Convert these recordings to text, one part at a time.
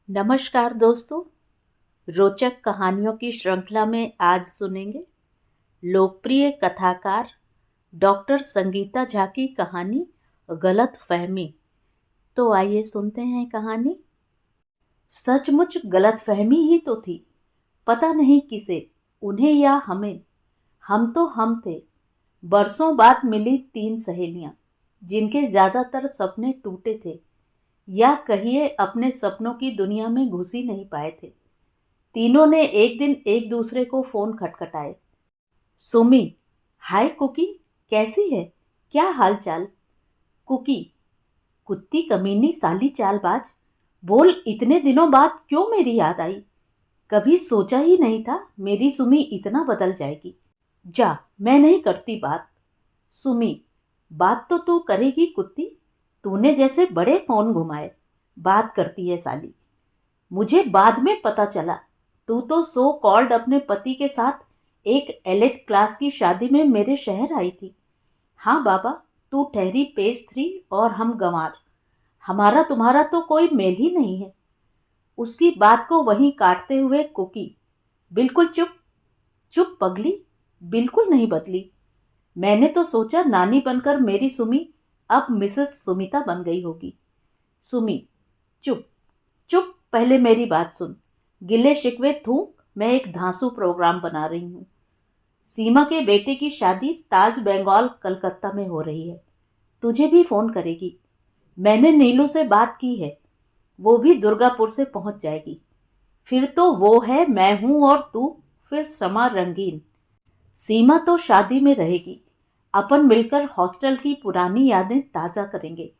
नमस्कार दोस्तों। रोचक कहानियों की श्रृंखला में आज सुनेंगे लोकप्रिय कथाकार डॉक्टर संगीता झा की कहानी गलत फहमी। तो आइए सुनते हैं कहानी। सचमुच गलत फहमी ही तो थी, पता नहीं किसे, उन्हें या हमें। हम तो हम थे। बरसों बाद मिली तीन सहेलियां जिनके ज्यादातर सपने टूटे थे, या कहिए अपने सपनों की दुनिया में घुस ही नहीं पाए थे। तीनों ने एक दिन एक दूसरे को फोन खटखटाए। सुमी, हाय कुकी, कैसी है, क्या हाल चाल? कुकी, कुत्ती कमीनी साली चालबाज, बोल इतने दिनों बाद क्यों मेरी याद आई? कभी सोचा ही नहीं था मेरी सुमी इतना बदल जाएगी। जा, मैं नहीं करती बात। सुमी, बात तो तू करेगी कुत्ती, तूने जैसे बड़े फोन घुमाए, बात करती है साली। मुझे बाद में पता चला तू तो सो कॉल्ड अपने पति के साथ एक एलिट क्लास की शादी में मेरे शहर आई थी। हाँ बाबा, तू ठहरी पेज 3 और हम गंवार। हमारा तुम्हारा तो कोई मेल ही नहीं है। उसकी बात को वहीं काटते हुए कुकी, बिल्कुल चुप। चुप पगली, बिल्कुल नहीं बदली। मैंने तो सोचा नानी बनकर मेरी सुमी अब मिसेस सुमिता बन गई होगी। सुमी, चुप चुप, पहले मेरी बात सुन। गिले शिकवे थूक, मैं एक धांसू प्रोग्राम बना रही हूँ। सीमा के बेटे की शादी ताज बंगाल कलकत्ता में हो रही है, तुझे भी फोन करेगी। मैंने नीलू से बात की है, वो भी दुर्गापुर से पहुंच जाएगी। फिर तो वो है, मैं हूं और तू, फिर समा रंगीन। सीमा तो शादी में रहेगी, अपन मिलकर हॉस्टल की पुरानी यादें ताजा करेंगे।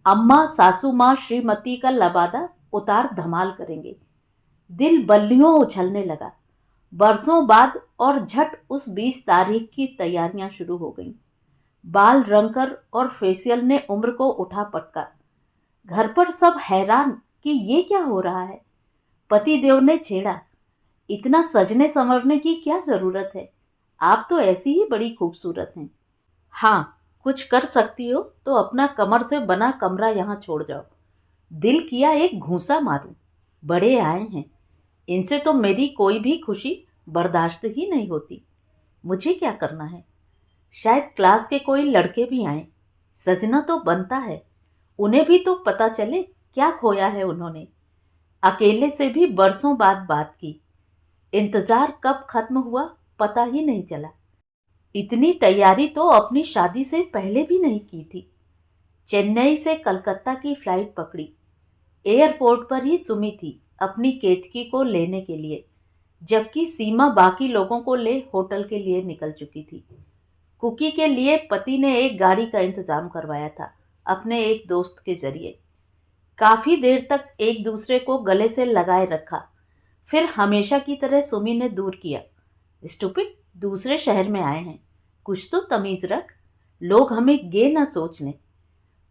अम्मा सासू माँ श्रीमती का लबादा उतार धमाल करेंगे। दिल बल्लियों उछलने लगा। बरसों बाद और झट उस 20 तारीख की तैयारियां शुरू हो गईं। बाल रंगकर और फेशियल ने उम्र को उठा पटका। घर पर सब हैरान कि ये क्या हो रहा है। पति देव ने छेड़ा, इतना सजने संवरने की क्या जरूरत है, आप तो ऐसी ही बड़ी खूबसूरत हैं। हाँ, कुछ कर सकती हो तो अपना कमर से बना कमरा यहाँ छोड़ जाओ। दिल किया एक घूंसा मारूं, बड़े आए हैं, इनसे तो मेरी कोई भी खुशी बर्दाश्त ही नहीं होती। मुझे क्या करना है? शायद क्लास के कोई लड़के भी आए, सजना तो बनता है, उन्हें भी तो पता चले क्या खोया है उन्होंने। अकेले से भी बरसों बाद बात की, इंतजार कब खत्म हुआ पता ही नहीं चला। इतनी तैयारी तो अपनी शादी से पहले भी नहीं की थी। चेन्नई से कलकत्ता की फ्लाइट पकड़ी। एयरपोर्ट पर ही सुमी थी अपनी केतकी को लेने के लिए, जबकि सीमा बाकी लोगों को ले होटल के लिए निकल चुकी थी। कुकी के लिए पति ने एक गाड़ी का इंतजाम करवाया था अपने एक दोस्त के जरिए। काफी देर तक एक दूसरे को गले से लगाए रखा, फिर हमेशा की तरह सुमी ने दूर किया। स्टूपिड, दूसरे शहर में आए हैं, कुछ तो तमीज रख, लोग हमें गे ना सोच लें।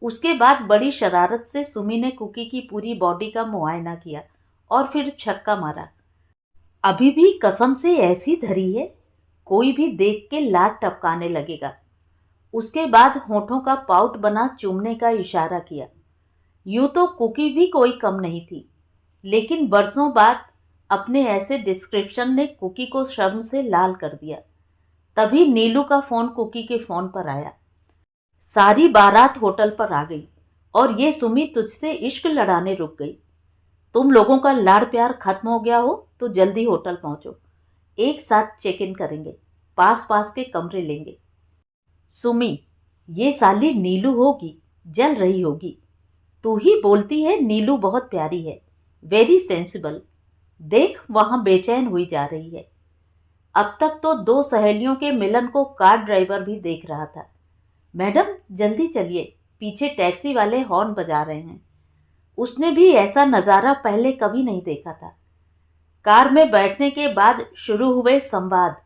उसके बाद बड़ी शरारत से सुमी ने कुकी की पूरी बॉडी का मुआयना किया और फिर छक्का मारा। अभी भी कसम से ऐसी धरी है, कोई भी देख के लात टपकाने लगेगा। उसके बाद होठों का पाउट बना चूमने का इशारा किया। यूं तो कुकी भी कोई कम नहीं थी, लेकिन बरसों बाद अपने ऐसे डिस्क्रिप्शन ने कुकी को शर्म से लाल कर दिया। तभी नीलू का फोन कुकी के फोन पर आया। सारी बारात होटल पर आ गई और ये सुमी तुझसे इश्क लड़ाने रुक गई। तुम लोगों का लाड़ प्यार खत्म हो गया हो तो जल्दी होटल पहुंचो, एक साथ चेक इन करेंगे, पास पास के कमरे लेंगे। सुमी, ये साली नीलू होगी, जल रही होगी। तू ही बोलती है नीलू बहुत प्यारी है, वेरी सेंसिबल। देख वहां बेचैन हुई जा रही है। अब तक तो दो सहेलियों के मिलन को कार ड्राइवर भी देख रहा था। मैडम जल्दी चलिए, पीछे टैक्सी वाले हॉर्न बजा रहे हैं। उसने भी ऐसा नज़ारा पहले कभी नहीं देखा था। कार में बैठने के बाद शुरू हुए संवाद।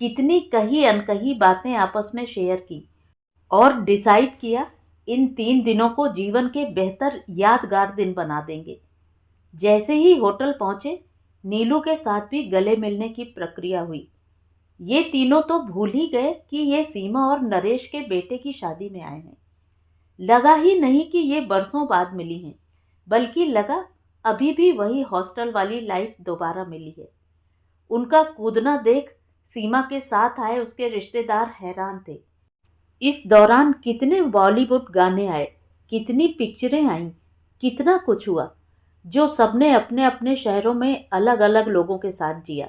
कितनी कही अनकही बातें आपस में शेयर की और डिसाइड किया इन 3 दिनों को जीवन के बेहतर यादगार दिन बना देंगे। जैसे ही होटल पहुंचे, नीलू के साथ भी गले मिलने की प्रक्रिया हुई। ये तीनों तो भूल ही गए कि ये सीमा और नरेश के बेटे की शादी में आए हैं। लगा ही नहीं कि ये बरसों बाद मिली हैं, बल्कि लगा अभी भी वही हॉस्टल वाली लाइफ दोबारा मिली है। उनका कूदना देख सीमा के साथ आए उसके रिश्तेदार हैरान थे। इस दौरान कितने बॉलीवुड गाने आए, कितनी पिक्चरें आईं, कितना कुछ हुआ, जो सबने अपने अपने शहरों में अलग अलग लोगों के साथ जिया।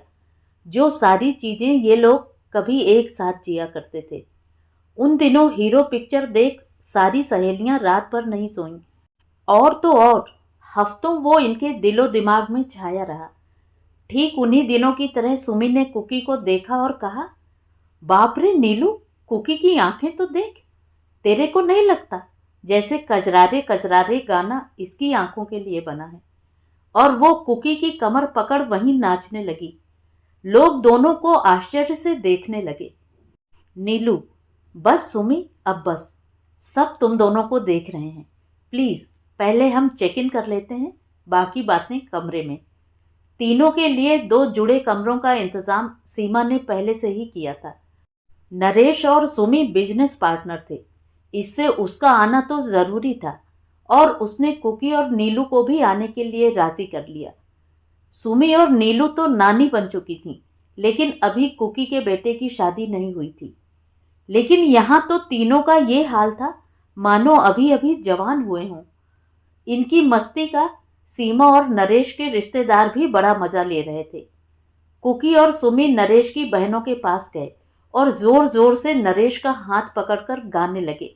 जो सारी चीजें ये लोग कभी एक साथ जिया करते थे। उन दिनों हीरो पिक्चर देख सारी सहेलियां रात भर नहीं सोईं। और तो और हफ्तों वो इनके दिलो दिमाग में छाया रहा। ठीक उन्हीं दिनों की तरह सुमी ने कुकी को देखा और कहा, बाप रे नीलू, कुकी की आंखें तो देख। तेरे को नहीं लगता जैसे कजरारे कजरारे गाना इसकी आंखों के लिए बना है? और वो कुकी की कमर पकड़ वहीं नाचने लगी। लोग दोनों को आश्चर्य से देखने लगे। नीलू, बस सुमी, अब बस। सब तुम दोनों को देख रहे हैं। प्लीज पहले हम चेक इन कर लेते हैं, बाकी बातें कमरे में। तीनों के लिए 2 जुड़े कमरों का इंतजाम सीमा ने पहले से ही किया था। नरेश और सुमी बिजनेस पार्टनर थे, इससे उसका आना तो जरूरी था और उसने कुकी और नीलू को भी आने के लिए राजी कर लिया। सुमी और नीलू तो नानी बन चुकी थीं, लेकिन अभी कुकी के बेटे की शादी नहीं हुई थी। लेकिन यहाँ तो तीनों का ये हाल था मानो अभी अभी जवान हुए हों। इनकी मस्ती का सीमा और नरेश के रिश्तेदार भी बड़ा मजा ले रहे थे। कुकी और सुमी नरेश की बहनों के पास गए और जोर जोर से नरेश का हाथ पकड़कर गाने लगे।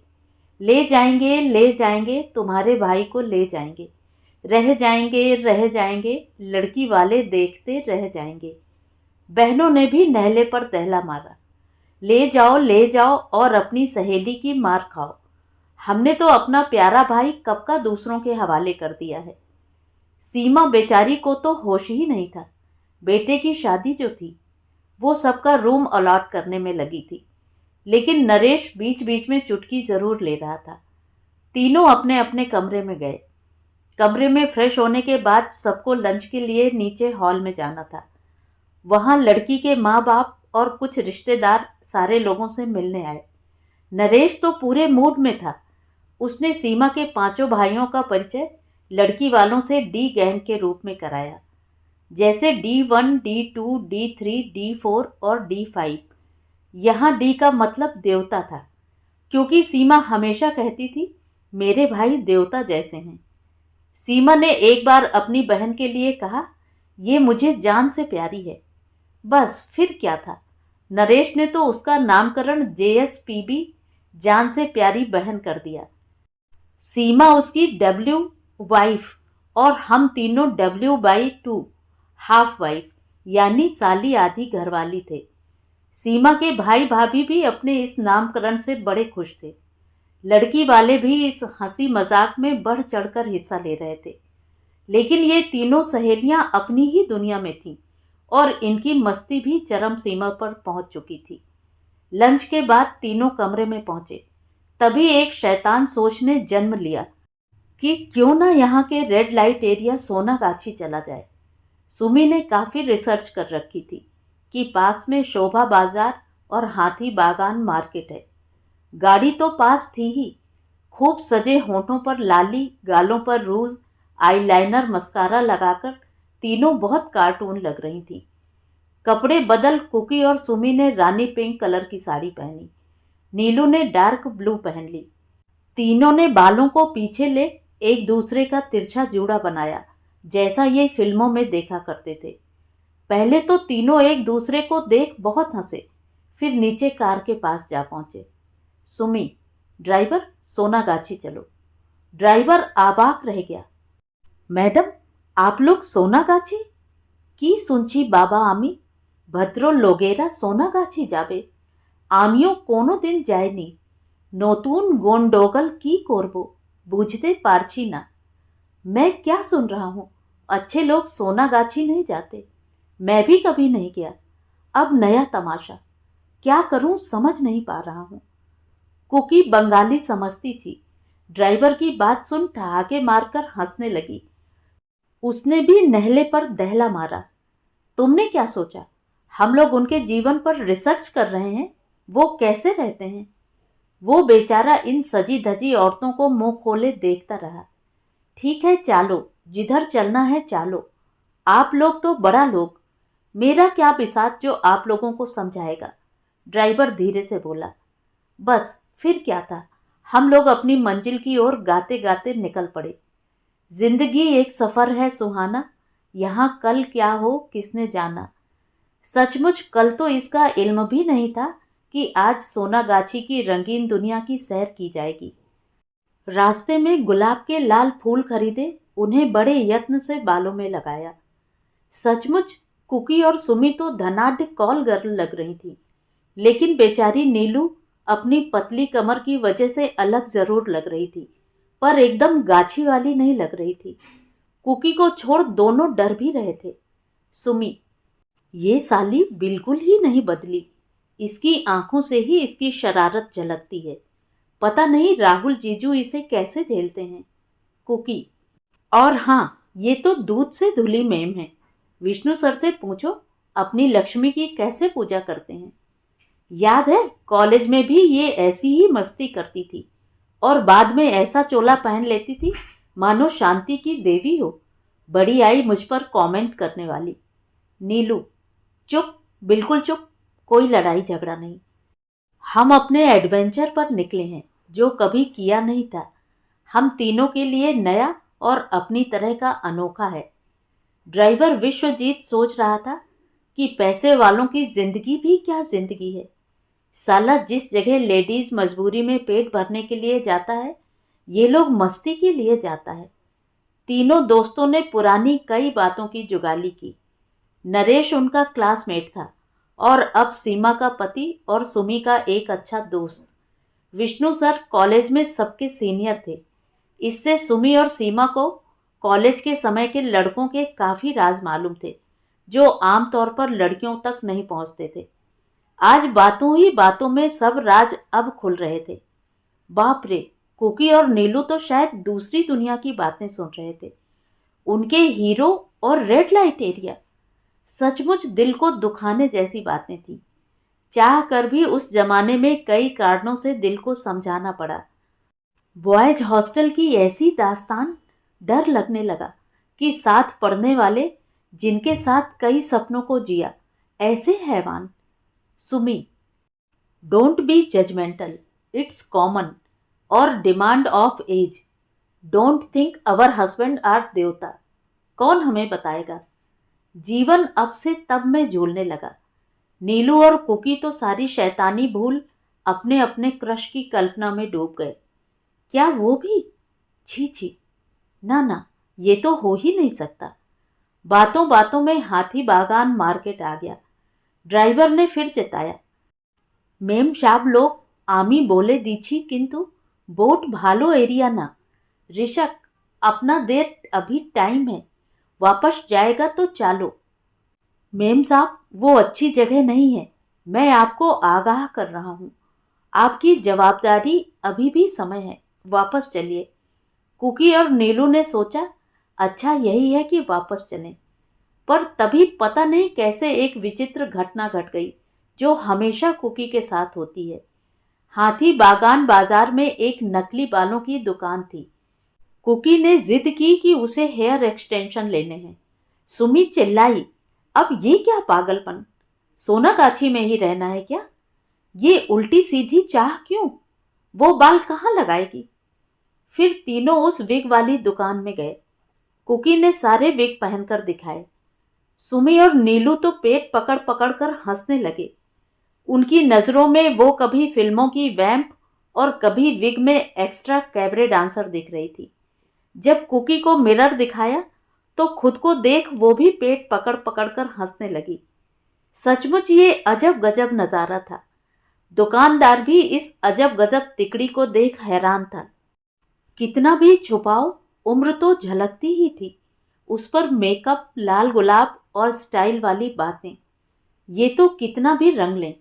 ले जाएंगे तुम्हारे भाई को ले जाएंगे, रह जाएंगे लड़की वाले देखते रह जाएंगे। बहनों ने भी नहले पर दहला मारा, ले जाओ और अपनी सहेली की मार खाओ। हमने तो अपना प्यारा भाई कब का दूसरों के हवाले कर दिया है। सीमा बेचारी को तो होश ही नहीं था। बेटे की शादी जो थी वो सबका रूम अलॉट करने में लगी थी, लेकिन नरेश बीच बीच में चुटकी जरूर ले रहा था। तीनों अपने अपने कमरे में गए। कमरे में फ्रेश होने के बाद सबको लंच के लिए नीचे हॉल में जाना था। वहां लड़की के माँ बाप और कुछ रिश्तेदार सारे लोगों से मिलने आए। नरेश तो पूरे मूड में था। उसने सीमा के 5 भाइयों का परिचय लड़की वालों से डी गैंग के रूप में कराया, जैसे D1, D2, D3, D4 और D5। यहाँ डी का मतलब देवता था, क्योंकि सीमा हमेशा कहती थी मेरे भाई देवता जैसे हैं। सीमा ने एक बार अपनी बहन के लिए कहा, ये मुझे जान से प्यारी है। बस फिर क्या था, नरेश ने तो उसका नामकरण JSPB जान से प्यारी बहन कर दिया। सीमा उसकी W वाइफ और हम तीनों W/2 हाफ वाइफ यानी साली आधी घरवाली थे। सीमा के भाई भाभी भी अपने इस नामकरण से बड़े खुश थे। लड़की वाले भी इस हंसी मजाक में बढ़ चढ़कर हिस्सा ले रहे थे। लेकिन ये तीनों सहेलियां अपनी ही दुनिया में थीं और इनकी मस्ती भी चरम सीमा पर पहुंच चुकी थी। लंच के बाद तीनों कमरे में पहुंचे। तभी एक शैतान सोच ने जन्म लिया कि क्यों ना यहाँ के रेड लाइट एरिया सोनागाछी चला जाए। सुमी ने काफ़ी रिसर्च कर रखी थी कि पास में शोभा बाजार और हाथी बागान मार्केट है। गाड़ी तो पास थी ही। खूब सजे होठों पर लाली, गालों पर रूज, आईलाइनर, मस्कारा लगाकर तीनों बहुत कार्टून लग रही थी। कपड़े बदल कुकी और सुमी ने रानी पिंक कलर की साड़ी पहनी, नीलू ने डार्क ब्लू पहन ली। तीनों ने बालों को पीछे ले एक दूसरे का तिरछा जूड़ा बनाया, जैसा ये फिल्मों में देखा करते थे। पहले तो तीनों एक दूसरे को देख बहुत हंसे, फिर नीचे कार के पास जा पहुंचे। सुमी, ड्राइवर सोनागाछी चलो। ड्राइवर आबाक रह गया। मैडम, आप लोग सोनागाछी? की सुनची बाबा आमी, भद्रो लोगेरा सोनागाछी जाबे। आमियों कोनो दिन जायनी, नोतून गोंडोगल की कोरबो, बुझते पारछी ना। मैं क्या सुन रहा हूँ? अच्छे लोग सोनागाछी नहीं जाते। मैं भी कभी नहीं गया। अब नया तमाशा। क्या करूं समझ नहीं पा रहा हूँ। कुकी बंगाली समझती थी। ड्राइवर की बात सुन ठहाके मारकर हंसने लगी। उसने भी नहले पर दहला मारा। तुमने क्या सोचा? हम लोग उनके जीवन पर रिसर्च कर रहे हैं, वो कैसे रहते हैं। वो बेचारा इन सजी धजी औरतों को मुंह खोले देखता रहा। ठीक है चालो, जिधर चलना है चालो। आप लोग तो बड़ा लोग, मेरा क्या बिसात जो आप लोगों को समझाएगा। ड्राइवर धीरे से बोला। बस फिर क्या था, हम लोग अपनी मंजिल की ओर गाते गाते निकल पड़े। जिंदगी एक सफर है सुहाना, यहाँ कल क्या हो किसने जाना। सचमुच कल तो इसका इल्म भी नहीं था कि आज सोनागाछी की रंगीन दुनिया की सैर की जाएगी। रास्ते में गुलाब के लाल फूल खरीदे, उन्हें बड़े यत्न से बालों में लगाया। सचमुच कुकी और सुमी तो धनाढ़ कॉल गर्ल लग रही थी, लेकिन बेचारी नीलू अपनी पतली कमर की वजह से अलग जरूर लग रही थी, पर एकदम गाछी वाली नहीं लग रही थी। कुकी को छोड़ दोनों डर भी रहे थे। सुमी, ये साली बिल्कुल ही नहीं बदली, इसकी आंखों से ही इसकी शरारत झलकती है। पता नहीं राहुल जीजू इसे कैसे झेलते हैं। कुकी, और हाँ, ये तो दूध से धुली मेम है। विष्णु सर से पूछो अपनी लक्ष्मी की कैसे पूजा करते हैं। याद है कॉलेज में भी ये ऐसी ही मस्ती करती थी और बाद में ऐसा चोला पहन लेती थी मानो शांति की देवी हो। बड़ी आई मुझ पर कमेंट करने वाली। नीलू, चुप, बिल्कुल चुप, कोई लड़ाई झगड़ा नहीं। हम अपने एडवेंचर पर निकले हैं जो कभी किया नहीं था। हम तीनों के लिए नया और अपनी तरह का अनोखा है। ड्राइवर विश्वजीत सोच रहा था कि पैसे वालों की जिंदगी भी क्या जिंदगी है। साला जिस जगह लेडीज मजबूरी में पेट भरने के लिए जाता है, ये लोग मस्ती के लिए जाता है। तीनों दोस्तों ने पुरानी कई बातों की जुगाली की। नरेश उनका क्लासमेट था और अब सीमा का पति और सुमी का एक अच्छा दोस्त। विष्णु सर कॉलेज में सबके सीनियर थे, इससे सुमी और सीमा को कॉलेज के समय के लड़कों के काफ़ी राज मालूम थे जो आमतौर पर लड़कियों तक नहीं पहुंचते थे। आज बातों ही बातों में सब राज अब खुल रहे थे। बाप रे, कुकी और नीलू तो शायद दूसरी दुनिया की बातें सुन रहे थे। उनके हीरो और रेड लाइट एरिया, सचमुच दिल को दुखाने जैसी बातें थी। चाह कर भी उस जमाने में कई कारणों से दिल को समझाना पड़ा। बॉयज हॉस्टल की ऐसी दास्तान, डर लगने लगा कि साथ पढ़ने वाले जिनके साथ कई सपनों को जिया, ऐसे हैवान। Sumi, don't be judgmental, it's common और demand of age. Don't think our husband are देवता। कौन हमें बताएगा। जीवन अब से तब में झूलने लगा। नीलू और कुकी तो सारी शैतानी भूल अपने अपने क्रश की कल्पना में डूब गए। क्या वो भी? छी छी, ना ना, ये तो हो ही नहीं सकता। बातों बातों में हाथी बागान मार्केट आ गया। ड्राइवर ने फिर चेताया, मेम साहब लोग आमी बोले दीछी किंतु बोट भालो एरिया ना। ऋषक, अपना देर अभी टाइम है, वापस जाएगा तो चालो। मेम साहब, वो अच्छी जगह नहीं है, मैं आपको आगाह कर रहा हूँ। आपकी जवाबदारी, अभी भी समय है, वापस चलिए। कुकी और नीलू ने सोचा अच्छा यही है कि वापस चलें, पर तभी पता नहीं कैसे एक विचित्र घटना घट गई जो हमेशा कुकी के साथ होती है। हाथी बागान बाजार में एक नकली बालों की दुकान थी। कुकी ने जिद की कि उसे हेयर एक्सटेंशन लेने हैं। सुमी चिल्लाई, अब ये क्या पागलपन, सोनागाछी में ही रहना है क्या? ये उल्टी सीधी चाह क्यों? वो बाल कहाँ लगाएगी? फिर तीनों उस विग वाली दुकान में गए। कुकी ने सारे विग पहनकर दिखाए। सुमी और नीलू तो पेट पकड़ पकड़ कर हंसने लगे। उनकी नजरों में वो कभी फिल्मों की वैम्प और कभी विग में एक्स्ट्रा कैबरे डांसर दिख रही थी। जब कुकी को मिरर दिखाया तो खुद को देख वो भी पेट पकड़ पकड़ कर हंसने लगी। सचमुच ये अजब गजब नजारा था। दुकानदार भी इस अजब गजब तिकड़ी को देख हैरान था। कितना भी छुपाओ, उम्र तो झलकती ही थी। उस पर मेकअप, लाल गुलाब और स्टाइल वाली बातें, ये तो कितना भी रंग लें,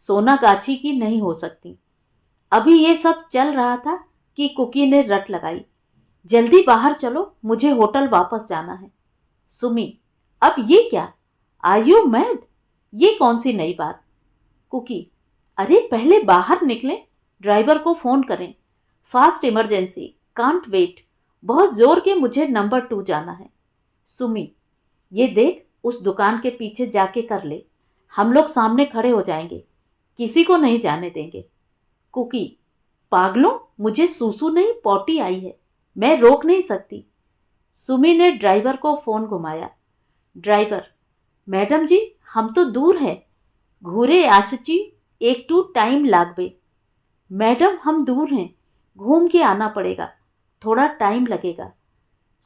सोनागाछी की नहीं हो सकती। अभी ये सब चल रहा था कि कुकी ने रट लगाई, जल्दी बाहर चलो, मुझे होटल वापस जाना है। सुमी, अब ये क्या, आर यू मैड? ये कौन सी नई बात? कुकी, अरे पहले बाहर निकलें, ड्राइवर को फोन करें, फास्ट इमरजेंसी, कांट वेट। बहुत जोर के मुझे नंबर 2 जाना है। सुमी, ये देख, उस दुकान के पीछे जाके कर ले, हम लोग सामने खड़े हो जाएंगे, किसी को नहीं जाने देंगे। कुकी, पागलों, मुझे सूसू नहीं पॉटी आई है, मैं रोक नहीं सकती। सुमी ने ड्राइवर को फोन घुमाया। ड्राइवर, मैडम जी हम तो दूर है, घूरे आशची एक टू टाइम लागबे। मैडम हम दूर हैं, घूम के आना पड़ेगा, थोड़ा टाइम लगेगा।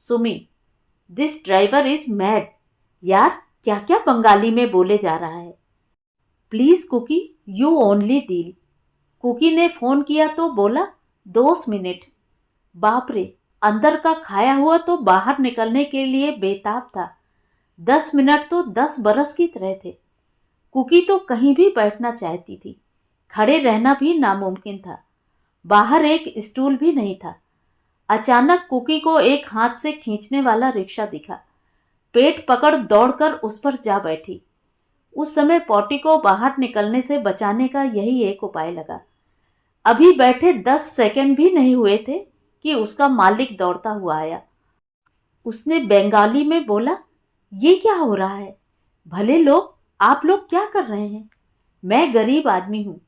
Sumi, this driver is mad, यार क्या क्या बंगाली में बोले जा रहा है। Please Kuki, you only deal. Kuki ने फोन किया तो बोला 2 मिनट। बाप रे, अंदर का खाया हुआ तो बाहर निकलने के लिए बेताब था। 10 मिनट तो 10 बरस की तरह थे। कुकी तो कहीं भी बैठना चाहती थी, खड़े रहना भी नामुमकिन था। बाहर एक स्टूल भी नहीं था। अचानक कुकी को एक हाथ से खींचने वाला रिक्शा दिखा। पेट पकड़ दौड़कर उस पर जा बैठी। उस समय पॉटी को बाहर निकलने से बचाने का यही एक उपाय लगा। अभी बैठे 10 सेकंड भी नहीं हुए थे कि उसका मालिक दौड़ता हुआ आया। उसने बंगाली में बोला, ये क्या हो रहा है? भले लोग, आप लोग क्या कर रहे हैं? मैं गरीब आदमी हूँ,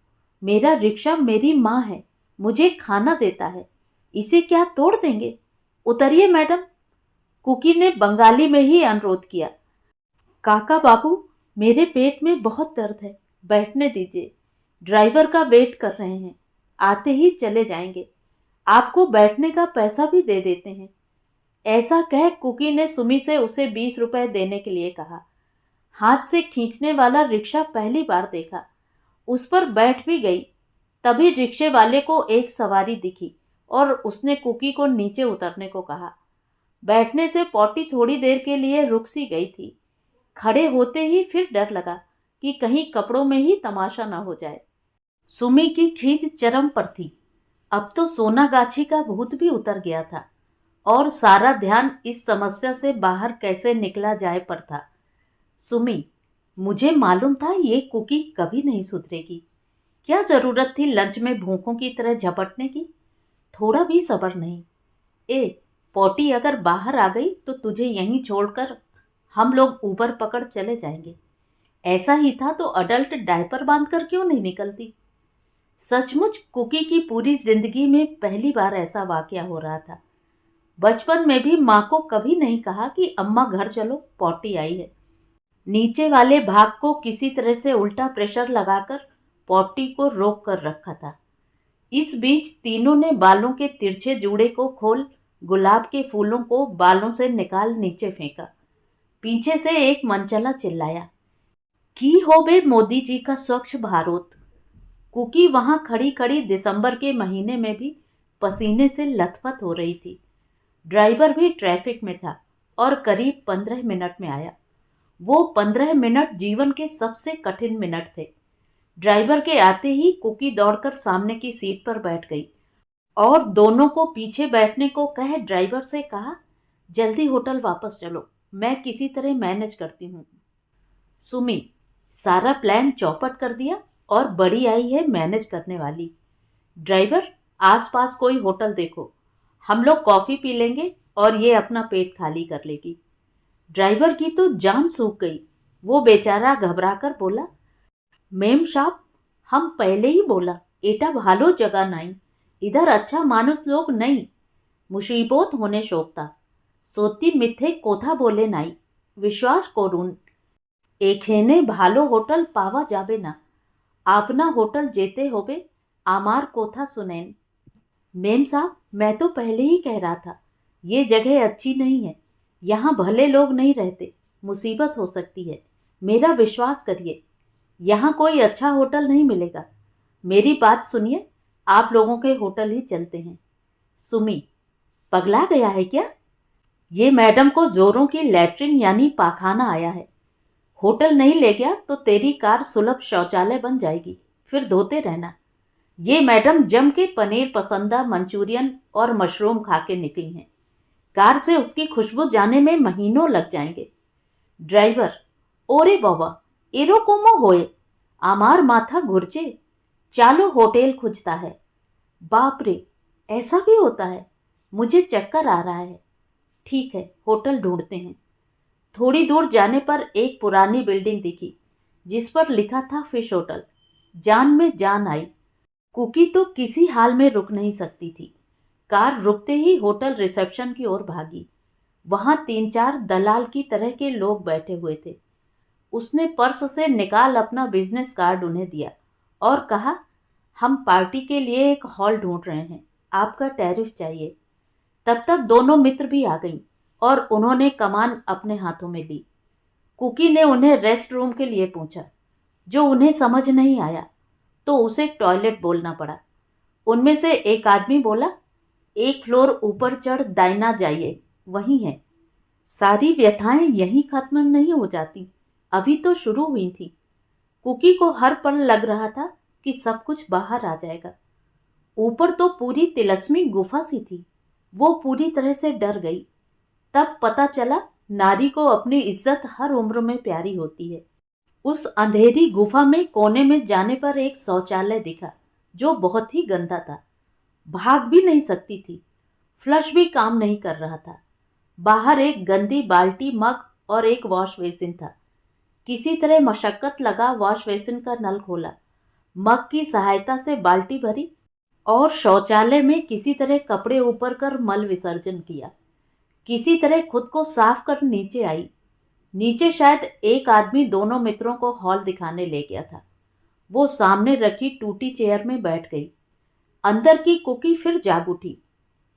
मेरा रिक्शा मेरी माँ है, मुझे खाना देता है, इसे क्या तोड़ देंगे? उतरिए मैडम। कुकी ने बंगाली में ही अनुरोध किया। काका बाबू, मेरे पेट में बहुत दर्द है, बैठने दीजिए, ड्राइवर का वेट कर रहे हैं, आते ही चले जाएंगे, आपको बैठने का पैसा भी दे देते हैं। ऐसा कह कुकी ने सुमी से उसे 20 रुपए देने के लिए कहा। हाथ से खींचने वाला रिक्शा पहली बार देखा, उस पर बैठ भी गई। तभी रिक्शे वाले को एक सवारी दिखी और उसने कुकी को नीचे उतरने को कहा। बैठने से पॉटी थोड़ी देर के लिए रुक सी गई थी। खड़े होते ही फिर डर लगा कि कहीं कपड़ों में ही तमाशा ना हो जाए। सुमी की खींच चरम पर थी। अब तो सोनागाछी का भूत भी उतर गया था और सारा ध्यान इस समस्या से बाहर कैसे निकला जाए पर था। सुमी, मुझे मालूम था ये कुकी कभी नहीं सुधरेगी। क्या जरूरत थी लंच में भूखों की तरह झपटने की? थोड़ा भी सब्र नहीं। ए, पॉटी अगर बाहर आ गई तो तुझे यहीं छोड़कर हम लोग ऊबर पकड़ चले जाएंगे। ऐसा ही था तो अडल्ट डायपर बांधकर क्यों नहीं निकलती? सचमुच कुकी की पूरी जिंदगी में पहली बार ऐसा वाकया हो रहा था। बचपन में भी माँ को कभी नहीं कहा कि अम्मा घर चलो, पॉटी आई है। नीचे वाले भाग को किसी तरह से उल्टा प्रेशर लगाकर पॉटी को रोक कर रखा था। इस बीच तीनों ने बालों के तिरछे जूड़े को खोल गुलाब के फूलों को बालों से निकाल नीचे फेंका। पीछे से एक मनचला चिल्लाया, की हो बे मोदी जी का स्वच्छ भारत। कुकी वहां खड़ी खड़ी दिसंबर के महीने में भी पसीने से लथपथ हो रही थी। ड्राइवर भी ट्रैफिक में था और करीब 15 मिनट में आया। वो 15 मिनट जीवन के सबसे कठिन मिनट थे। ड्राइवर के आते ही कुकी दौड़कर सामने की सीट पर बैठ गई और दोनों को पीछे बैठने को कह ड्राइवर से कहा, जल्दी होटल वापस चलो, मैं किसी तरह मैनेज करती हूँ। सुमी, सारा प्लान चौपट कर दिया और बड़ी आई है मैनेज करने वाली। ड्राइवर, आसपास कोई होटल देखो, हम लोग कॉफ़ी पी लेंगे और ये अपना पेट खाली कर लेगी। ड्राइवर की तो जान सूख गई। वो बेचारा घबराकर बोला, मेम साहब, हम पहले ही बोला एटा भालो जगह नहीं, इधर अच्छा मानुस लोग नहीं, मुसीबत होने शोकता, सोती मिथे कोथा बोले नहीं, विश्वास करुन, एखेने भालो होटल पावा जाबे ना, आपना होटल जेते होबे, आमार कोथा सुनेन। मेम साहब, मैं तो पहले ही कह रहा था, ये जगह अच्छी नहीं है, यहाँ भले लोग नहीं रहते, मुसीबत हो सकती है, मेरा विश्वास करिए, यहाँ कोई अच्छा होटल नहीं मिलेगा। मेरी बात सुनिए, आप लोगों के होटल ही चलते हैं। सुमी, पगला गया है क्या? ये मैडम को जोरों की लैट्रिन यानी पाखाना आया है। होटल नहीं ले गया तो तेरी कार सुलभ शौचालय बन जाएगी, फिर धोते रहना। ये मैडम जम के पनीर पसंदा, मंचूरियन और मशरूम खा के निकली हैं। कार से उसकी खुशबू जाने में महीनों लग जाएंगे। ड्राइवर, ओरे बाबा, एरोकोमो होए, आमार माथा घुरचे, चालो होटल खुजता है। बाप रे, ऐसा भी होता है? मुझे चक्कर आ रहा है। ठीक है, होटल ढूंढते हैं। थोड़ी दूर जाने पर एक पुरानी बिल्डिंग दिखी जिस पर लिखा था फिश होटल। जान में जान आई। कुकी तो किसी हाल में रुक नहीं सकती थी। कार रुकते ही होटल रिसेप्शन की ओर भागी। वहां 3-4 दलाल की तरह के लोग बैठे हुए थे। उसने पर्स से निकाल अपना बिजनेस कार्ड उन्हें दिया और कहा, हम पार्टी के लिए एक हॉल ढूंढ रहे हैं, आपका टैरिफ चाहिए। तब तक दोनों मित्र भी आ गईं और उन्होंने कमान अपने हाथों में ली। कुकी ने उन्हें रेस्ट रूम के लिए पूछा, जो उन्हें समझ नहीं आया तो उसे टॉयलेट बोलना पड़ा। उनमें से एक आदमी बोला, एक फ्लोर ऊपर चढ़ दाइना जाइए, वही है। सारी व्यथाएं यहीं खत्म नहीं हो जाती, अभी तो शुरू हुई थी। कुकी को हर पल लग रहा था कि सब कुछ बाहर आ जाएगा। ऊपर तो पूरी तिलस्मी गुफा सी थी। वो पूरी तरह से डर गई। तब पता चला नारी को अपनी इज्जत हर उम्र में प्यारी होती है। उस अंधेरी गुफा में कोने में जाने पर एक शौचालय दिखा जो बहुत ही गंदा था। भाग भी नहीं सकती थी। फ्लश भी काम नहीं कर रहा था। बाहर एक गंदी बाल्टी, मग और एक वॉश बेसिन था। किसी तरह मशक्कत लगा वॉश बेसिन का नल खोला, मग की सहायता से बाल्टी भरी और शौचालय में किसी तरह कपड़े ऊपर कर मल विसर्जन किया। किसी तरह खुद को साफ कर नीचे आई। नीचे शायद एक आदमी दोनों मित्रों को हॉल दिखाने ले गया था। वो सामने रखी टूटी चेयर में बैठ गई। अंदर की कुकी फिर जाग उठी।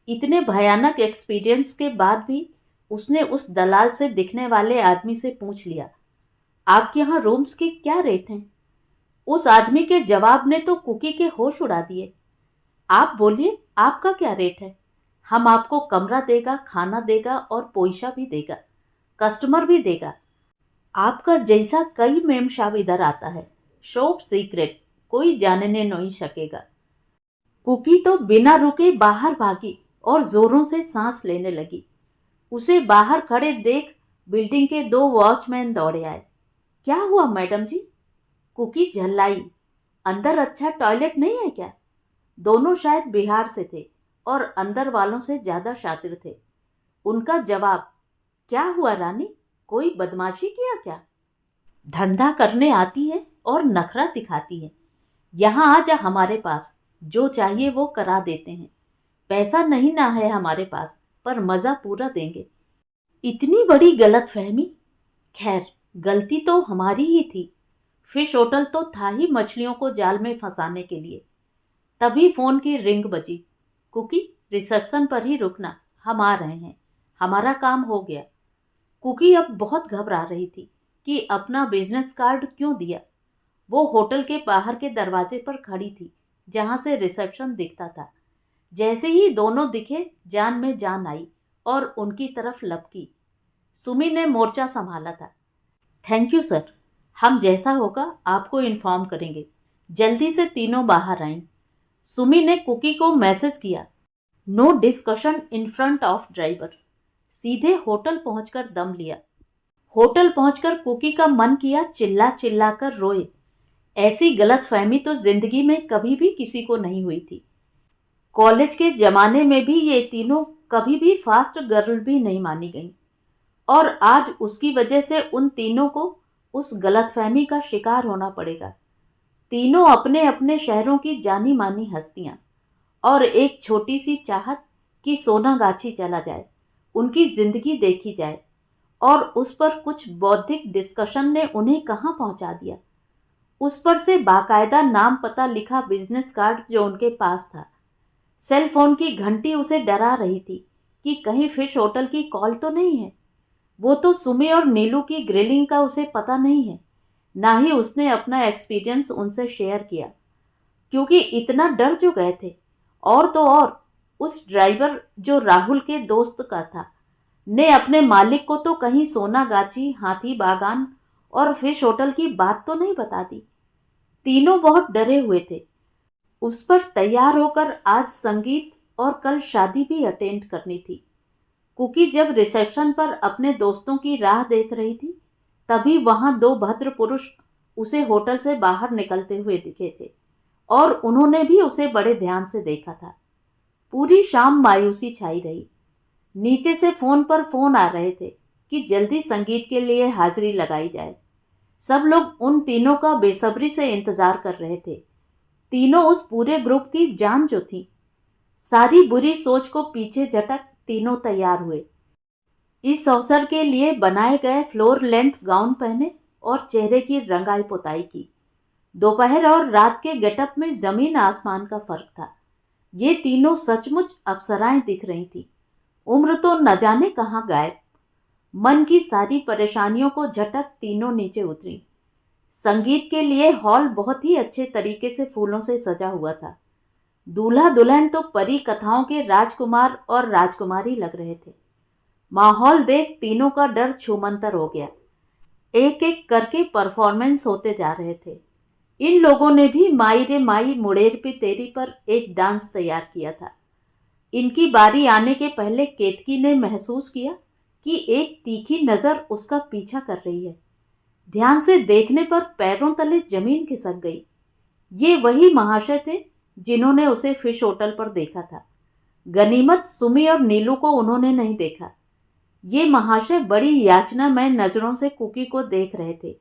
इतने भयानक एक्सपीरियंस के बाद भी उसने उस दलाल से दिखने वाले आदमी से पूछ लिया, आपके यहाँ रूम्स के क्या रेट हैं? उस आदमी के जवाब ने तो कुकी के होश उड़ा दिए। आप बोलिए, आपका क्या रेट है? हम आपको कमरा देगा, खाना देगा और पोइशा भी देगा, कस्टमर भी देगा। आपका जैसा कई मेमशाब इधर आता है, शॉप सीक्रेट, कोई जानने नहीं सकेगा। कुकी तो बिना रुके बाहर भागी और जोरों से सांस लेने लगी। उसे बाहर खड़े देख बिल्डिंग के 2 वॉचमैन दौड़े आए। क्या हुआ मैडम जी? कुकी झल्लाई। अंदर अच्छा टॉयलेट नहीं है क्या? दोनों शायद बिहार से थे और अंदर वालों से ज्यादा शातिर थे। उनका जवाब, क्या हुआ रानी, कोई बदमाशी किया क्या? धंधा करने आती है और नखरा दिखाती है। यहाँ आ जा हमारे पास, जो चाहिए वो करा देते हैं। पैसा नहीं ना है हमारे पास, पर मजा पूरा देंगे। इतनी बड़ी गलतफहमी। खैर, गलती तो हमारी ही थी। फिश होटल तो था ही मछलियों को जाल में फंसाने के लिए। तभी फोन की रिंग बजी। कुकी, रिसेप्शन पर ही रुकना, हम आ रहे हैं, हमारा काम हो गया। कुकी अब बहुत घबरा रही थी कि अपना बिजनेस कार्ड क्यों दिया। वो होटल के बाहर के दरवाजे पर खड़ी थी जहां से रिसेप्शन दिखता था। जैसे ही दोनों दिखे, जान में जान आई और उनकी तरफ लपकी। सुमी ने मोर्चा संभाला था। थैंक यू सर, हम जैसा होगा आपको इन्फॉर्म करेंगे। जल्दी से तीनों बाहर आईं। सुमी ने कुकी को मैसेज किया, no discussion in front of driver. सीधे होटल पहुंचकर दम लिया। होटल पहुंचकर कुकी का मन किया चिल्ला चिल्ला कर रोए। ऐसी गलतफहमी तो जिंदगी में कभी भी किसी को नहीं हुई थी। कॉलेज के जमाने में भी ये तीनों कभी भी फास्ट गर्ल भी नहीं मानी गईं और आज उसकी वजह से उन तीनों को उस गलतफहमी का शिकार होना पड़ेगा। तीनों अपने अपने शहरों की जानी मानी हस्तियां और एक छोटी सी चाहत कि सोनागाछी चला जाए, उनकी जिंदगी देखी जाए, और उस पर कुछ बौद्धिक डिस्कशन ने उन्हें कहां पहुंचा दिया। उस पर से बाकायदा नाम पता लिखा बिजनेस कार्ड जो उनके पास था। सेल फोन की घंटी उसे डरा रही थी कि कहीं फिश होटल की कॉल तो नहीं है। वो तो सुमी और नीलू की ग्रिलिंग का उसे पता नहीं है, ना ही उसने अपना एक्सपीरियंस उनसे शेयर किया, क्योंकि इतना डर जो गए थे। और तो और उस ड्राइवर जो राहुल के दोस्त का था ने अपने मालिक को तो कहीं सोनागाछी, हाथी बागान और फिश होटल की बात तो नहीं बता दी। तीनों बहुत डरे हुए थे। उस पर तैयार होकर आज संगीत और कल शादी भी अटेंड करनी थी। कुकी जब रिसेप्शन पर अपने दोस्तों की राह देख रही थी, तभी वहां 2 भद्र पुरुष उसे होटल से बाहर निकलते हुए दिखे थे और उन्होंने भी उसे बड़े ध्यान से देखा था। पूरी शाम मायूसी छाई रही। नीचे से फोन पर फोन आ रहे थे कि जल्दी संगीत के लिए हाजिरी लगाई जाए। सब लोग उन तीनों का बेसब्री से इंतजार कर रहे थे। तीनों उस पूरे ग्रुप की जान जो थी। सारी बुरी सोच को पीछे झटक तीनों तैयार हुए। इस अवसर के लिए बनाए गए फ्लोर लेंथ गाउन पहने और चेहरे की रंगाई पुताई की। दोपहर और रात के गेटअप में जमीन आसमान का फर्क था। ये तीनों सचमुच अप्सराएं दिख रही थी। उम्र तो न जाने कहाँ गायब। मन की सारी परेशानियों को झटक तीनों नीचे उतरी। संगीत के लिए हॉल बहुत ही अच्छे तरीके से फूलों से सजा हुआ था। दूल्हा दुल्हन तो परी कथाओं के राजकुमार और राजकुमारी लग रहे थे। माहौल देख तीनों का डर छूमंतर हो गया। एक एक करके परफॉर्मेंस होते जा रहे थे। इन लोगों ने भी माई रे माई मुड़ेर पे तेरी पर एक डांस तैयार किया था। इनकी बारी आने के पहले केतकी ने महसूस किया कि एक तीखी नजर उसका पीछा कर रही है। ध्यान से देखने पर पैरों तले जमीन खिसक गई। ये वही महाशय थे जिन्होंने उसे फिश होटल पर देखा था। गनीमत सुमी और नीलू को उन्होंने नहीं देखा। ये महाशय बड़ी याचनामय नजरों से कुकी को देख रहे थे।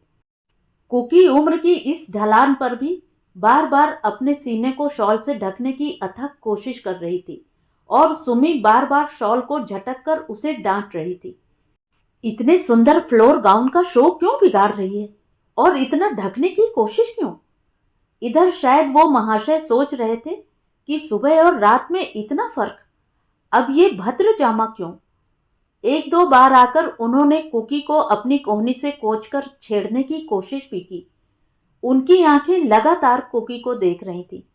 कुकी उम्र की इस ढलान पर भी बार बार अपने सीने को शॉल से ढकने की अथक कोशिश कर रही थी और सुमी बार बार शॉल को झटक कर उसे डांट रही थी। इतने सुंदर फ्लोर गाउन का शो क्यों बिगाड़ रही है और इतना ढकने की कोशिश क्यों? इधर शायद वो महाशय सोच रहे थे कि सुबह और रात में इतना फर्क, अब ये भद्र जामा क्यों? एक दो बार आकर उन्होंने कुकी को अपनी कोहनी से कोच कर छेड़ने की कोशिश भी की। उनकी आंखें लगातार कुकी को देख रही थी।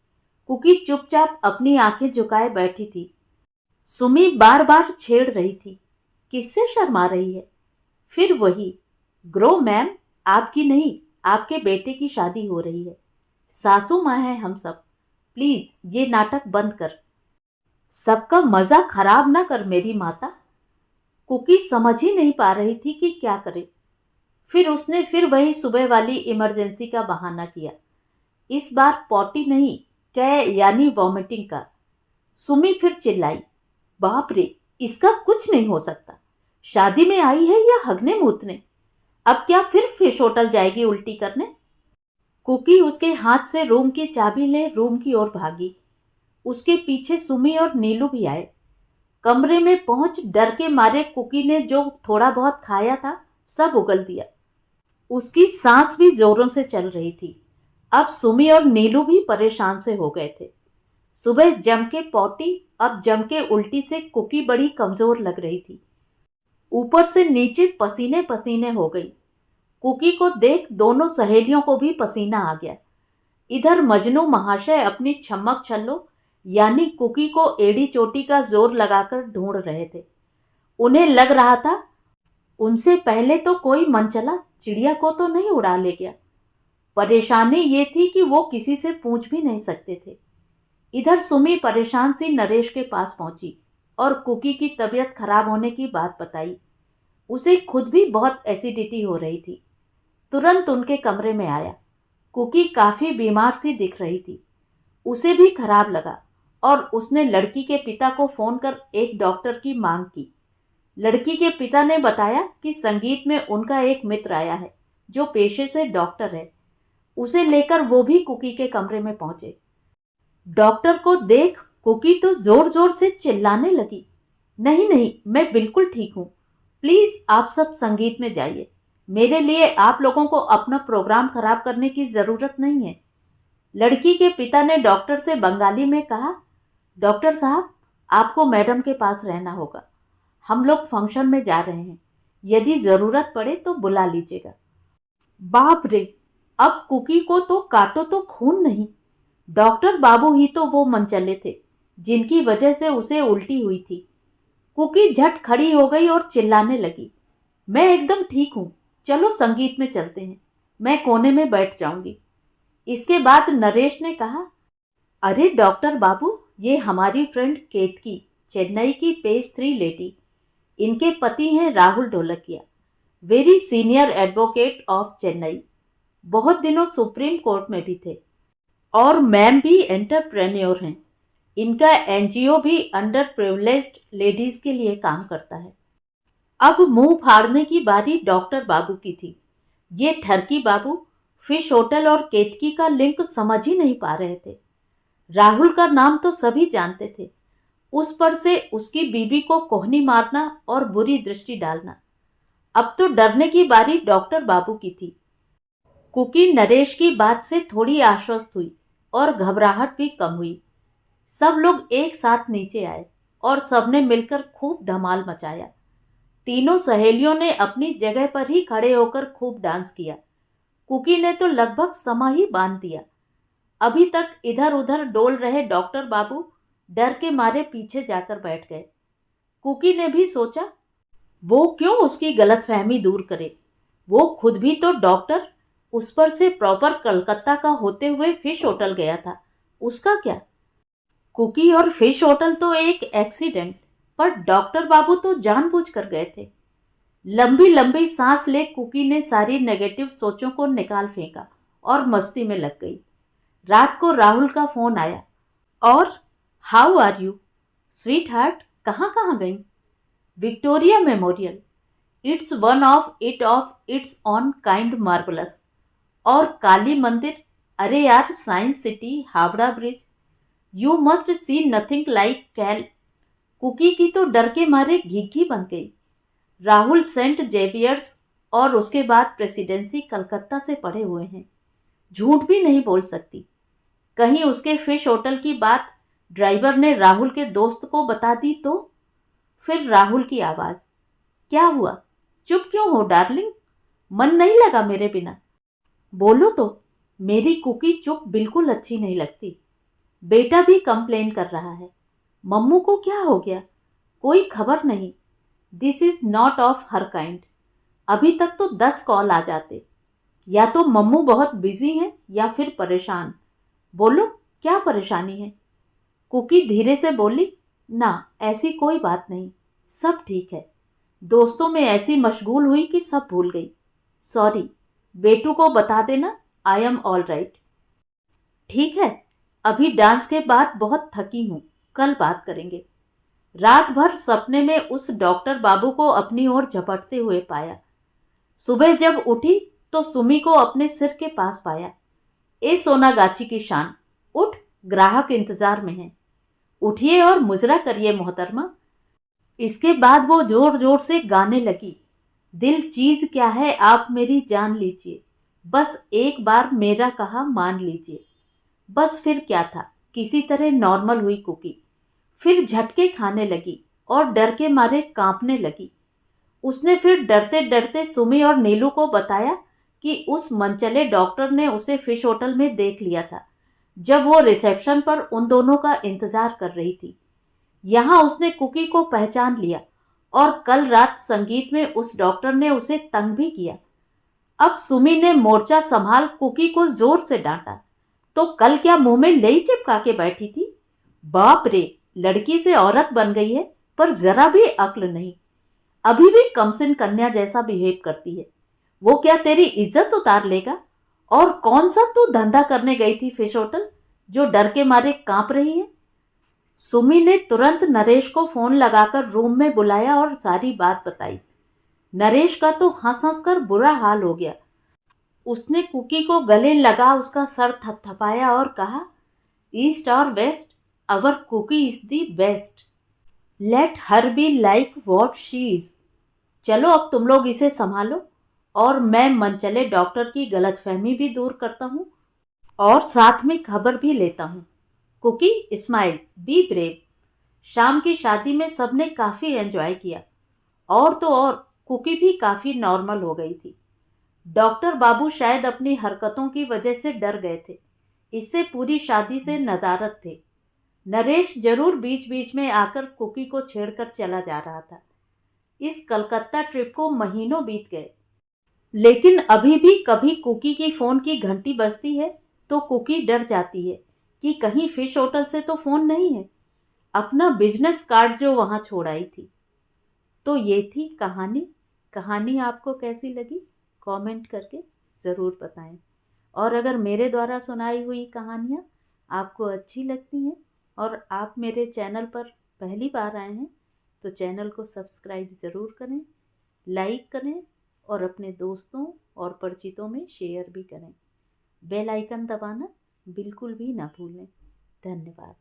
कुकी चुपचाप अपनी आंखें झुकाए बैठी थी। सुमी बार बार छेड़ रही थी। किससे शर्मा रही है? फिर वही, ग्रो मैम, आपकी नहीं, आपके बेटे की शादी हो रही है। सासू माँ है हम सब, प्लीज ये नाटक बंद कर। सबका मजा खराब ना कर मेरी माता। कुकी समझ ही नहीं पा रही थी कि क्या करे। फिर उसने फिर वही सुबह वाली इमरजेंसी का बहाना किया। इस बार पॉटी नहीं, कै यानी वॉमिटिंग का। सुमी फिर चिल्लाई, बाप रे, इसका कुछ नहीं हो सकता। शादी में आई है या हगने मूतने? अब क्या फिर फिश होटल जाएगी उल्टी करने? कुकी उसके हाथ से रूम की चाबी ले रूम की ओर भागी। उसके पीछे सुमी और नीलू भी आए। कमरे में पहुंच डर के मारे कुकी ने जो थोड़ा बहुत खाया था सब उगल दिया। उसकी सांस भी जोरों से चल रही थी। अब सुमी और नीलू भी परेशान से हो गए थे। सुबह जम के पॉटी, अब जम के उल्टी से कुकी बड़ी कमजोर लग रही थी। ऊपर से नीचे पसीने पसीने हो गई। कुकी को देख दोनों सहेलियों को भी पसीना आ गया। इधर मजनू महाशय अपनी छमक छल्लो यानी कुकी को एड़ी चोटी का जोर लगाकर ढूंढ रहे थे। उन्हें लग रहा था उनसे पहले तो कोई मनचला चिड़िया को तो नहीं उड़ा ले गया। परेशानी ये थी कि वो किसी से पूछ भी नहीं सकते थे। इधर सुमी परेशान सी नरेश के पास पहुंची और कुकी की तबीयत खराब होने की बात बताई। उसे खुद भी बहुत एसिडिटी हो रही थी। तुरंत उनके कमरे में आया। कुकी काफी बीमार सी दिख रही थी। उसे भी खराब लगा और उसने लड़की के पिता को फोन कर एक डॉक्टर की मांग की। लड़की के पिता ने बताया कि संगीत में उनका एक मित्र आया है जो पेशे से डॉक्टर है। उसे लेकर वो भी कुकी के कमरे में पहुंचे। डॉक्टर को देख कुकी तो जोर जोर से चिल्लाने लगी, नहीं नहीं, मैं बिल्कुल ठीक हूँ, प्लीज आप सब संगीत में जाइए। मेरे लिए आप लोगों को अपना प्रोग्राम खराब करने की जरूरत नहीं है। लड़की के पिता ने डॉक्टर से बंगाली में कहा, डॉक्टर साहब, आपको मैडम के पास रहना होगा। हम लोग फंक्शन में जा रहे हैं, यदि जरूरत पड़े तो बुला लीजिएगा। बाप रे, अब कुकी को तो काटो तो खून नहीं। डॉक्टर बाबू ही तो वो मनचले थे जिनकी वजह से उसे उल्टी हुई थी। कुकी झट खड़ी हो गई और चिल्लाने लगी, मैं एकदम ठीक हूँ, चलो संगीत में चलते हैं, मैं कोने में बैठ जाऊंगी। इसके बाद नरेश ने कहा, अरे डॉक्टर बाबू, ये हमारी फ्रेंड केतकी, चेन्नई की पेज 3 लेडी। इनके पति हैं Rahul Dholakia, very senior advocate of Chennai, बहुत दिनों सुप्रीम कोर्ट में भी थे, और मैम भी एंटरप्रेन्योर हैं। इनका एनजीओ भी अंडर प्रिविलेज्ड लेडीज के लिए काम करता है। अब मुंह फाड़ने की बारी डॉक्टर बाबू की थी। ये ठरकी बाबू फिश होटल और केतकी का लिंक समझ ही नहीं पा रहे थे। राहुल का नाम तो सभी जानते थे, उस पर से उसकी बीबी को कोहनी मारना और बुरी दृष्टि डालना। अब तो डरने की बारी डॉक्टर बाबू की थी। कुकी नरेश की बात से थोड़ी आश्वस्त हुई और घबराहट भी कम हुई। सब लोग एक साथ नीचे आए और सबने मिलकर खूब धमाल मचाया। तीनों सहेलियों ने अपनी जगह पर ही खड़े होकर खूब डांस किया। कुकी ने तो लगभग समा ही बांध दिया। अभी तक इधर उधर डोल रहे डॉक्टर बाबू डर के मारे पीछे जाकर बैठ गए। कुकी ने भी सोचा, वो क्यों उसकी गलतफहमी दूर करे। वो खुद भी तो डॉक्टर, उस पर से प्रॉपर कलकत्ता का होते हुए फिश होटल गया था, उसका क्या। कुकी और फिश होटल तो एक एक्सीडेंट, पर डॉक्टर बाबू तो जानबूझकर गए थे। लंबी लंबी सांस ले कुकी ने सारी नेगेटिव सोचों को निकाल फेंका और मस्ती में लग गई। रात को राहुल का फोन आया। और how are you sweetheart, कहाँ कहाँ गई। Victoria Memorial, it's one of its own kind marvellous. और काली मंदिर, अरे यार Science City, Howrah Bridge, you must see nothing like Cal. Kuki की तो डर के मारे घिघी बन गई। राहुल सेंट जेवियर्स और उसके बाद प्रेसिडेंसी कलकत्ता से पढ़े हुए हैं, झूठ भी नहीं बोल सकती। कहीं उसके फिश होटल की बात ड्राइवर ने राहुल के दोस्त को बता दी तो। फिर राहुल की आवाज, क्या हुआ, चुप क्यों हो डार्लिंग, मन नहीं लगा मेरे बिना, बोलो तो। मेरी कुकी चुप बिल्कुल अच्छी नहीं लगती। बेटा भी कंप्लेन कर रहा है, मम्मू को क्या हो गया, कोई खबर नहीं। This is not of her kind. अभी तक तो 10 कॉल आ जाते। या तो मम्मू बहुत बिजी हैं या फिर परेशान। बोलो क्या परेशानी है। कुकी धीरे से बोली, ना ऐसी कोई बात नहीं, सब ठीक है। दोस्तों में ऐसी मशगूल हुई कि सब भूल गई। सॉरी, बेटू को बता देना आई एम ऑल राइट। ठीक है, अभी डांस के बाद बहुत थकी हूँ, कल बात करेंगे। रात भर सपने में उस डॉक्टर बाबू को अपनी ओर झपटते हुए पाया। सुबह जब उठी तो सुमी को अपने सिर के पास पाया। ए सोनागाछी की शान, उठ, ग्राहक इंतजार में है, उठिए और मुजरा करिए मोहतरमा। इसके बाद वो जोर जोर से गाने लगी, दिल चीज क्या है आप मेरी जान लीजिए, बस एक बार मेरा कहा मान लीजिए। बस फिर क्या था, किसी तरह नॉर्मल हुई कुकी। फिर झटके खाने लगी और डर के मारे कांपने लगी। उसने फिर डरते डरते सुमी और नीलू को बताया कि उस मनचले डॉक्टर ने उसे फिश होटल में देख लिया था, जब वो रिसेप्शन पर उन दोनों का इंतजार कर रही थी। यहाँ उसने कुकी को पहचान लिया और कल रात संगीत में उस डॉक्टर ने उसे तंग भी किया। अब सुमी ने मोर्चा संभाल कुकी को जोर से डांटा, तो कल क्या मुंह में लई चिपका के बैठी थी। बाप रे, लड़की से औरत बन गई है, पर जरा भी अक्ल नहीं, अभी भी कमसिन कन्या जैसा बिहेव करती है। वो क्या तेरी इज्जत उतार लेगा। और कौन सा तू धंधा करने गई थी फिश होटल, जो डर के मारे कांप रही है। सुमी ने तुरंत नरेश को फोन लगाकर रूम में बुलाया और सारी बात बताई। नरेश का तो हंस हंस कर बुरा हाल हो गया। उसने कुकी को गले लगा उसका सर थपथपाया और कहा, ईस्ट और west, our Kuki is the best, let her be like what she is. चलो अब तुम लोग इसे संभालो और मैं मनचले डॉक्टर की गलतफहमी भी दूर करता हूँ और साथ में खबर भी लेता हूँ। Kuki smile, be brave. शाम की शादी में सबने काफ़ी एंजॉय किया और तो और कुकी भी काफ़ी नॉर्मल हो गई थी। डॉक्टर बाबू शायद अपनी हरकतों की वजह से डर गए थे, इससे पूरी शादी से नदारद थे। नरेश जरूर बीच बीच में आकर कुकी को छेड़कर चला जा रहा था। इस कलकत्ता ट्रिप को महीनों बीत गए, लेकिन अभी भी कभी कुकी की फ़ोन की घंटी बजती है तो कुकी डर जाती है कि कहीं फिश होटल से तो फ़ोन नहीं है, अपना बिजनेस कार्ड जो वहाँ छोड़ आई थी। तो ये थी कहानी। कहानी आपको कैसी लगी कमेंट करके ज़रूर बताएं। और अगर मेरे द्वारा सुनाई हुई कहानियाँ आपको अच्छी लगती हैं और आप मेरे चैनल पर पहली बार आए हैं तो चैनल को सब्सक्राइब ज़रूर करें, लाइक करें और अपने दोस्तों और परिचितों में शेयर भी करें। बेल आइकन दबाना बिल्कुल भी ना भूलें। धन्यवाद।